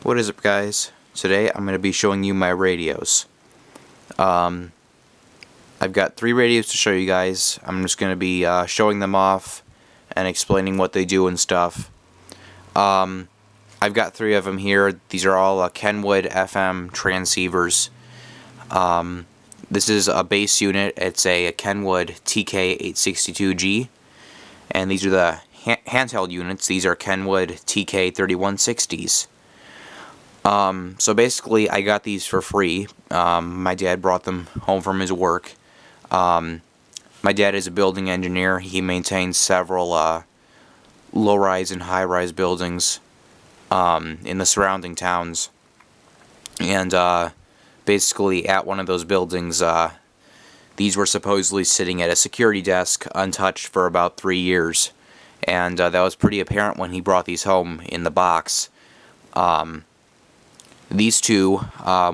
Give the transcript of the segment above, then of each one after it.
What is up, guys? Today I'm going to be showing you my radios. I've got 3 radios to show you guys. I'm just going to be showing them off and explaining what they do and stuff. I've got 3 of them here. These are all Kenwood FM transceivers. This is a base unit. It's a Kenwood TK-862G, and these are the handheld units. These are Kenwood TK-3160s. So basically, I got these for free. My dad brought them home from his work. My dad is a building engineer. He maintains several low-rise and high-rise buildings in the surrounding towns. And basically, at one of those buildings, these were supposedly sitting at a security desk untouched for about 3 years. And that was pretty apparent when he brought these home in the box. These 2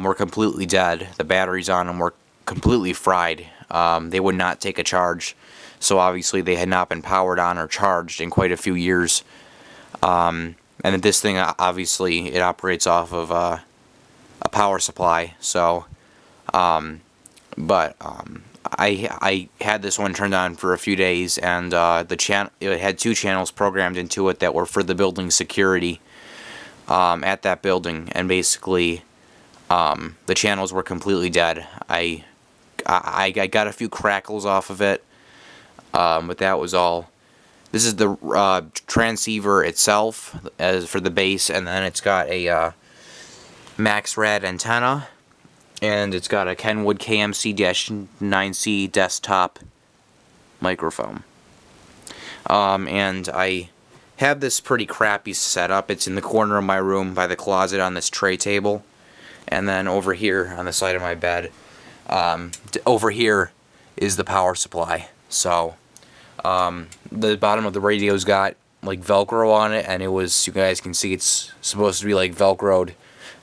were completely dead. The batteries on them were completely fried. They would not take a charge, so obviously they had not been powered on or charged in quite a few years. And this thing, obviously, it operates off of a power supply. So, I had this one turned on for a few days, and it had 2 channels programmed into it that were for the building security. At that building, and basically the channels were completely dead. I got a few crackles off of it, but that was all. This is the transceiver itself as for the base, and then it's got a max rad antenna, and it's got a Kenwood KMC-9C desktop microphone. And I have this pretty crappy setup. It's in the corner of my room by the closet on this tray table, and then over here on the side of my bed, over here is the power supply. So the bottom of the radio's got like Velcro on it, and it was, you guys can see, it's supposed to be like Velcroed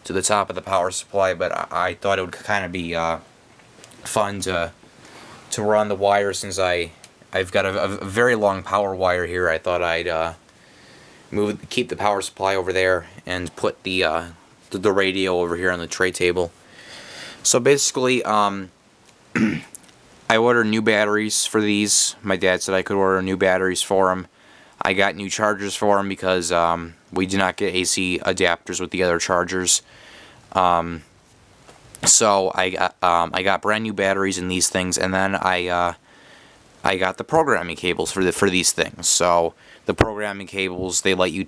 to the top of the power supply, but I thought it would kind of be fun to run the wire, since I've got a very long power wire here. I thought I'd keep the power supply over there and put the radio over here on the tray table. So basically, I ordered new batteries for these. My dad said I could order new batteries for them. I got new chargers for them because we did not get AC adapters with the other chargers. So I got brand new batteries in these things, and then I got the programming cables for these things. So the programming cables, they let you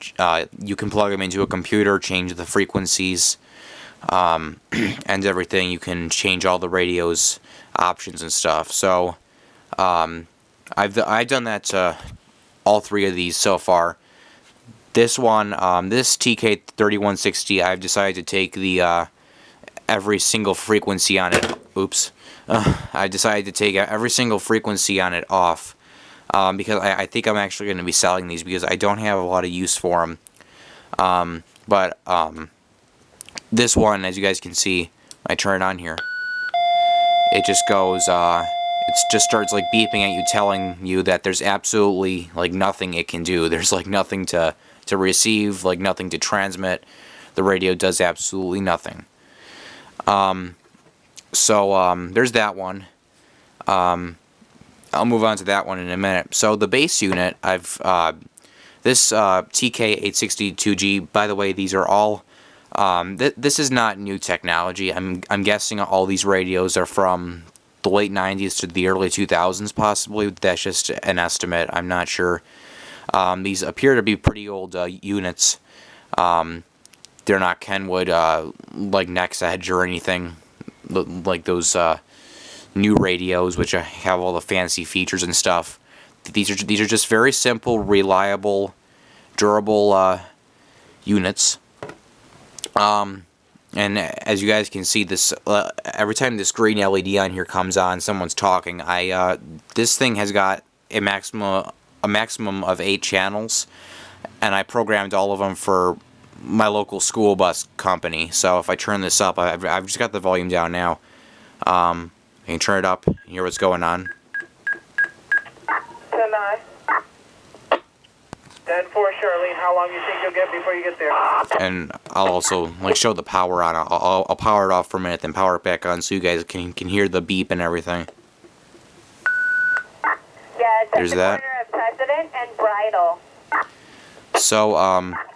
you can plug them into a computer, change the frequencies, and everything. You can change all the radio's options and stuff. So I've done that to all 3 of these so far. This one, this TK-3160, I've decided to take the every single frequency on it. Oops. I decided to take every single frequency on it off, because I think I'm actually going to be selling these, because I don't have a lot of use for them. But this one, as you guys can see, I turn it on here, it just goes, it just starts like beeping at you, telling you that there's absolutely like nothing it can do. There's like nothing to receive, like nothing to transmit. The radio does absolutely nothing. So there's that one. I'll move on to that one in a minute. So the base unit, this TK-862G, by the way, these are all, this is not new technology. I'm guessing all these radios are from the late 90s to the early 2000s, possibly. That's just an estimate. I'm not sure. These appear to be pretty old units. They're not Kenwood, like Next Edge or anything like those new radios, which have all the fancy features and stuff. These are just very simple, reliable, durable units. And as you guys can see, this every time this green LED on here comes on, someone's talking. This thing has got a maximum of 8 channels, and I programmed all of them for my local school bus company. So if I turn this up, I've just got the volume down now. I can turn it up and hear what's going on. 10-9. 10-4, Charlene, how long long you think you'll get before you get there? And I'll also like show the power on. I'll power it off for a minute, then power it back on, so you guys can hear the beep and everything. Yeah, it's There's at the that. corner of President and Bridal. So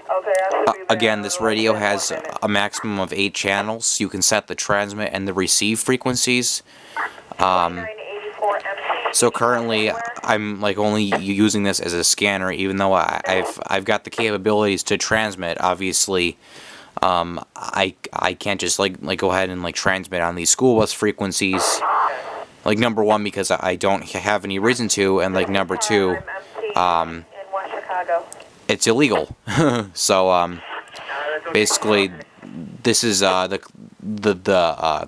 Okay, again, this radio has a maximum of 8 channels. You can set the transmit and the receive frequencies. 984 MC. So currently, I'm like only using this as a scanner, even though I've got the capabilities to transmit. Obviously, I can't just like go ahead and like transmit on these school bus frequencies. Like number one, because I don't have any reason to, and like number two, in West Chicago. it's illegal. So basically, this is the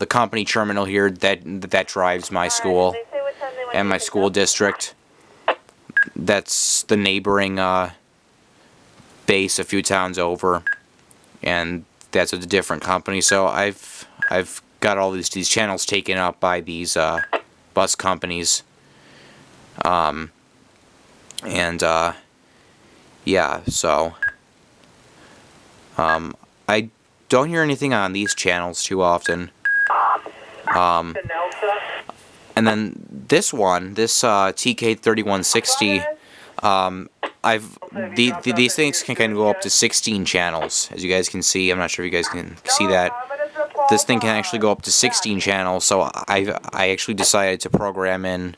company terminal here that drives my school They say what time they want and you my to school go. district. That's the neighboring base a few towns over, and that's a different company. So I've got all these channels taken up by these bus companies, yeah. So I don't hear anything on these channels too often. And then this one, this TK-3160, these things can kind of go up to 16 channels, as you guys can see. I'm not sure if you guys can see that. This thing can actually go up to 16 channels, so I actually decided to program in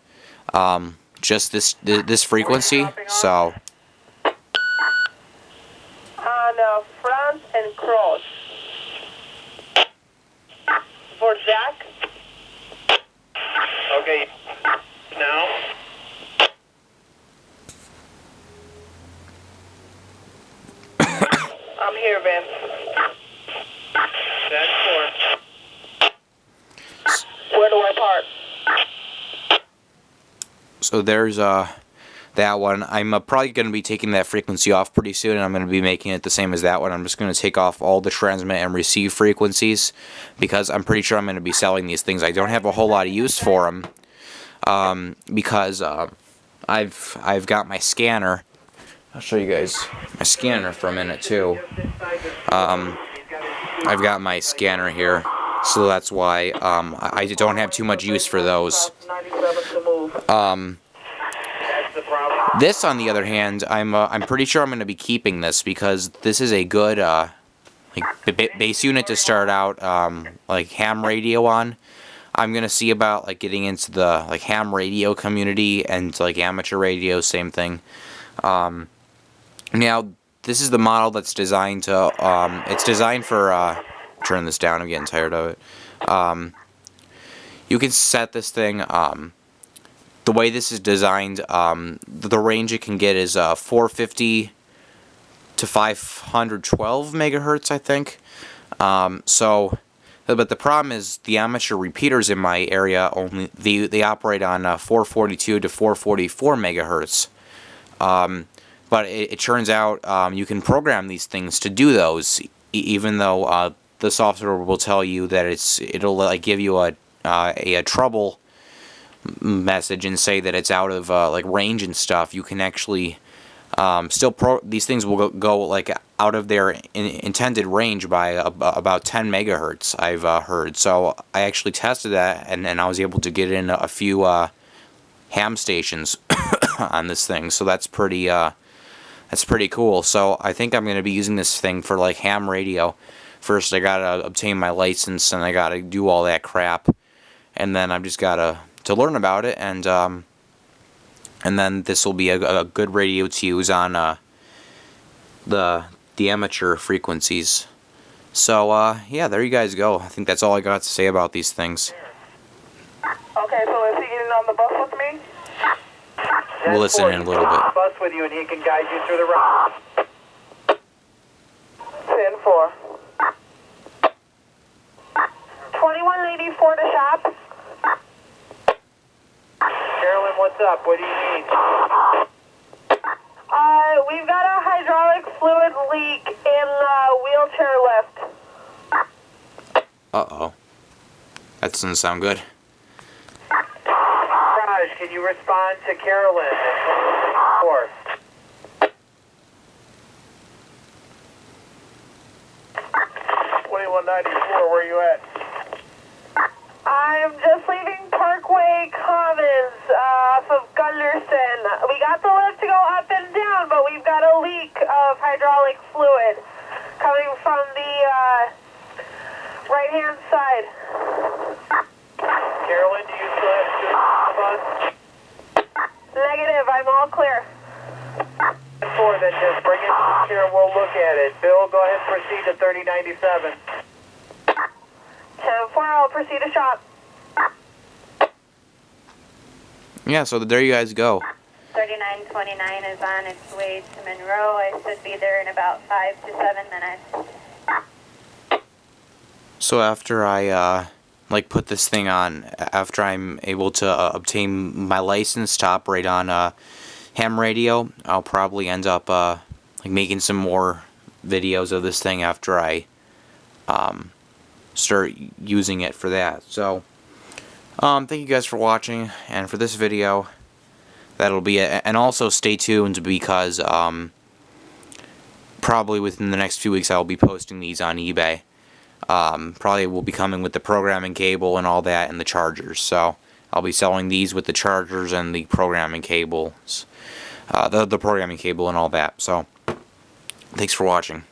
just this frequency. So On front and cross. For Jack. Okay, now. I'm here, Vince. 10-4. Where do I park? so there's that one. I'm probably going to be taking that frequency off pretty soon, and I'm going to be making it the same as that one. I'm just going to take off all the transmit and receive frequencies, because I'm pretty sure I'm going to be selling these things. I don't have a whole lot of use for them, because I've got my scanner. I'll show you guys my scanner for a minute too. I've got my scanner here, so that's why I don't have too much use for those. This, on the other hand, I'm pretty sure I'm going to be keeping this, because this is a good like base unit to start out like ham radio on. I'm going to see about like getting into the like ham radio community and like amateur radio, same thing. Now this is the model that's designed to it's designed for turn this down, I'm getting tired of it. You can set this thing the way this is designed, the range it can get is 450 to 512 megahertz, I think. But the problem is the amateur repeaters in my area only they operate on 442 to 444 megahertz. But it turns out you can program these things to do those, even though the software will tell you that it'll like give you a trouble message and say that it's out of like range and stuff. You can actually these things will go like out of their intended range by about 10 megahertz, I've heard. So I actually tested that, and I was able to get in a few ham stations on this thing. So that's pretty cool. So I think I'm going to be using this thing for like ham radio. First I gotta obtain my license, and I gotta do all that crap, and then I've just gotta to learn about it, and then this will be a good radio to use on the amateur frequencies. So yeah, there you guys go. I think that's all I got to say about these things. Okay, so is he getting on the bus with me? We'll listen in a little bit. Bus with you, and he can guide you through the route. 10-4. 2184 to shop. Carolyn, what's up? What do you need? We've got a hydraulic fluid leak in the wheelchair lift. Uh-oh. That doesn't sound good. Raj, can you respond to Carolyn? 4. 194. Where you at? I'm just leaving Parkway Commons off of Gunderson. We got the lift to go up and down, but we've got a leak of hydraulic fluid coming from the right-hand side. Carolyn, do you still have students on? Negative, I'm all clear. 4, then just bring it here and we'll look at it. Bill, go ahead and proceed to 3097. 10-4, I'll proceed to shop. Yeah, so there you guys go. 3929 is on its way to Monroe. I should be there in about 5 to 7 minutes. So after I put this thing on, after I'm able to obtain my license to operate on ham radio, I'll probably end up making some more videos of this thing after I start using it for that. So thank you guys for watching, and for this video that'll be it. And also stay tuned, because probably within the next few weeks I'll be posting these on eBay. Probably will be coming with the programming cable and all that, and the chargers. So I'll be selling these with the chargers and the programming cables, the programming cable and all that. So thanks for watching.